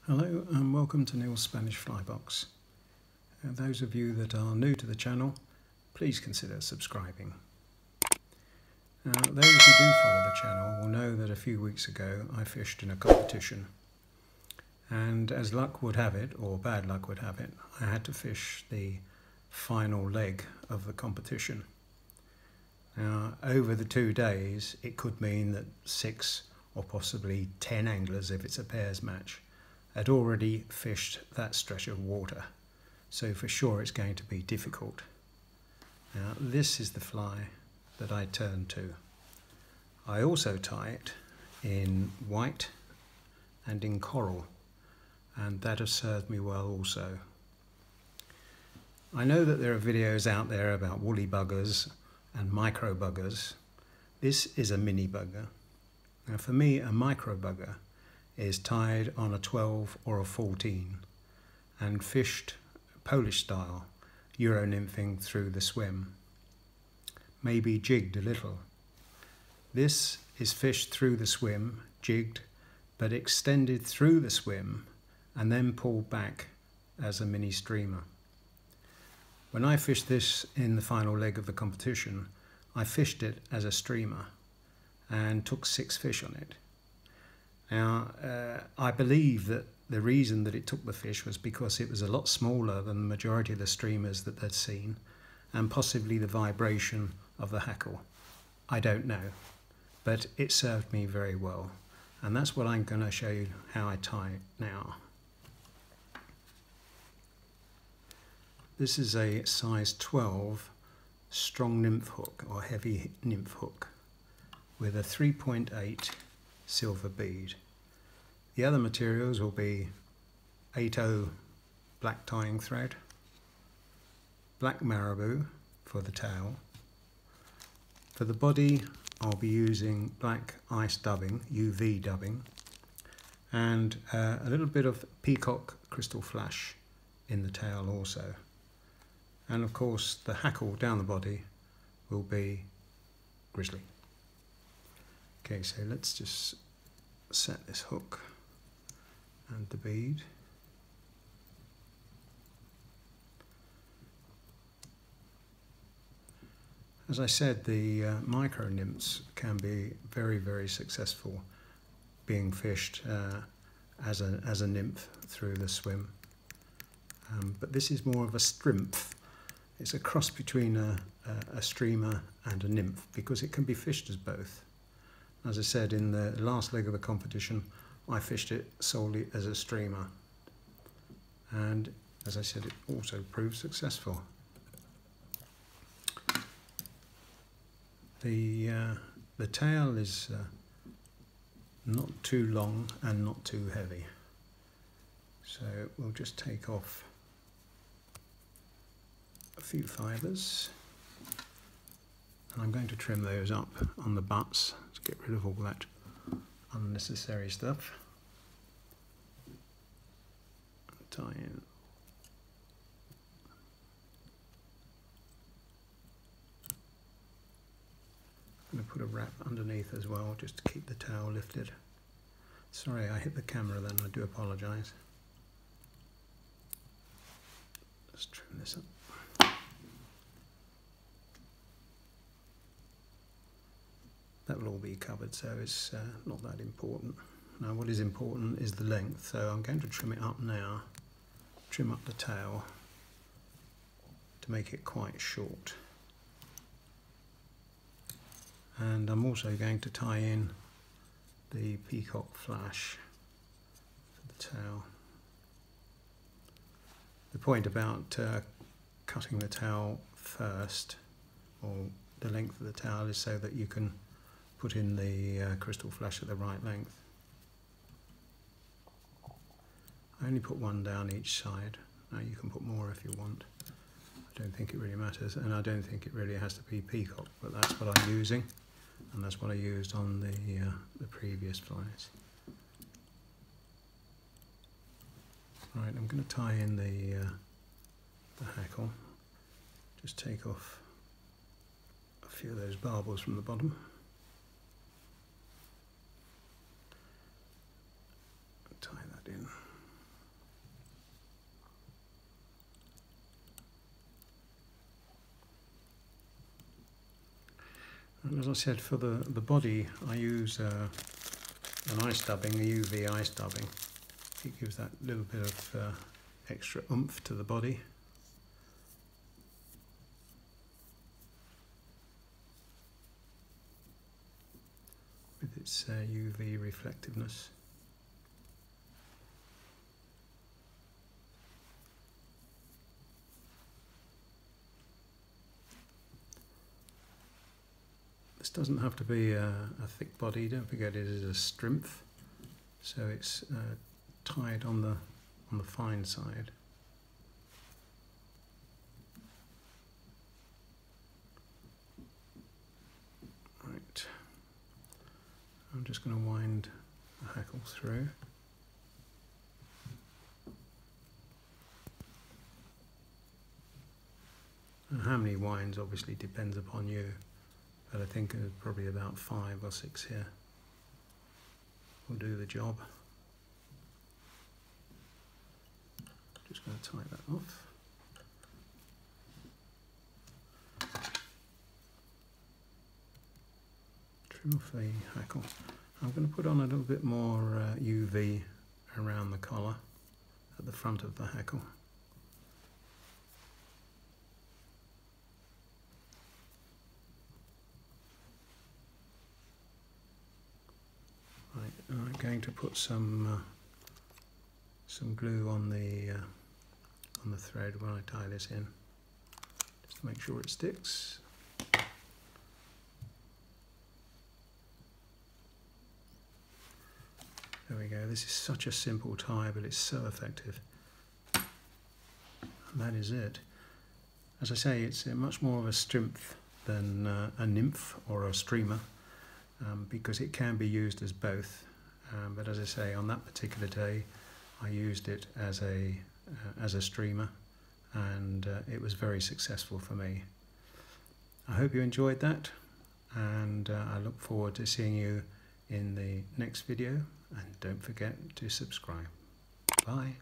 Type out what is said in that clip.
Hello and welcome to Neil's Spanish Flybox. Those of you that are new to the channel, please consider subscribing. Those who do follow the channel will know that a few weeks ago I fished in a competition, and as luck would have it, or bad luck would have it, I had to fish the final leg of the competition. Now, over the 2 days it could mean that 6 or possibly 10 anglers, if it's a pairs match, had already fished that stretch of water, so for sure it's going to be difficult. Now this is the fly that I turn to. I also tie it in white and in coral, and that has served me well also. I know that there are videos out there about woolly buggers and micro buggers. This is a mini bugger. Now for me, a micro bugger is tied on a 12 or a 14 and fished Polish style, Euro nymphing through the swim, maybe jigged a little. This is fished through the swim, jigged, but extended through the swim and then pulled back as a mini streamer. When I fished this in the final leg of the competition, I fished it as a streamer and took 6 fish on it. Now, I believe that the reason that it took the fish was because it was a lot smaller than the majority of the streamers that they'd seen, and possibly the vibration of the hackle. I don't know, but it served me very well, and that's what I'm going to show you how I tie it now. This is a size 12 strong nymph hook, or heavy nymph hook, with a 3.8 silver bead. The other materials will be 8/0 black tying thread, black marabou for the tail. For the body I'll be using black ice dubbing, UV dubbing, and a little bit of peacock crystal flash in the tail also. And of course the hackle down the body will be grizzly. Okay, so let's just set this hook and the bead. As I said, the micro nymphs can be very, very successful being fished as a nymph through the swim. But this is more of a strimph. It's a cross between a streamer and a nymph, because it can be fished as both. As I said, in the last leg of the competition, I fished it solely as a streamer. And as I said, it also proved successful. The tail is not too long and not too heavy. So we'll just take off a few fibres. And I'm going to trim those up on the butts to get rid of all that unnecessary stuff. Tie in. I'm going to put a wrap underneath as well, just to keep the towel lifted. Sorry, I hit the camera then, I do apologise. Let's trim this up. That will all be covered, so it's not that important. Now what is important is the length, so I'm going to trim it up now. Trim up the tail to make it quite short. And I'm also going to tie in the peacock flash for the tail. The point about cutting the tail first, or the length of the tail, is so that you can put in the crystal flash at the right length. I only put one down each side. Now you can put more if you want. I don't think it really matters, and I don't think it really has to be peacock, but that's what I'm using, and that's what I used on the previous flies. Right, I'm going to tie in the hackle. Just take off a few of those barbels from the bottom. Tie that in. And as I said, for the body, I use an ice dubbing, a UV ice dubbing. It gives that little bit of extra oomph to the body. With its UV reflectiveness. This doesn't have to be a thick body, don't forget it is a strength, so it's tied on the fine side. Right, I'm just going to wind the hackle through. And how many winds obviously depends upon you, but I think probably about 5 or 6 here will do the job. Just going to tie that off. Trim off the hackle. I'm going to put on a little bit more UV around the collar at the front of the hackle. Right, I'm going to put some glue on the thread when I tie this in, just to make sure it sticks. There we go. This is such a simple tie, but it's so effective. And that is it. As I say, it's much more of a strength than a nymph or a streamer, because it can be used as both. But as I say, on that particular day, I used it as a streamer, and it was very successful for me. I hope you enjoyed that, and I look forward to seeing you in the next video, and don't forget to subscribe. Bye.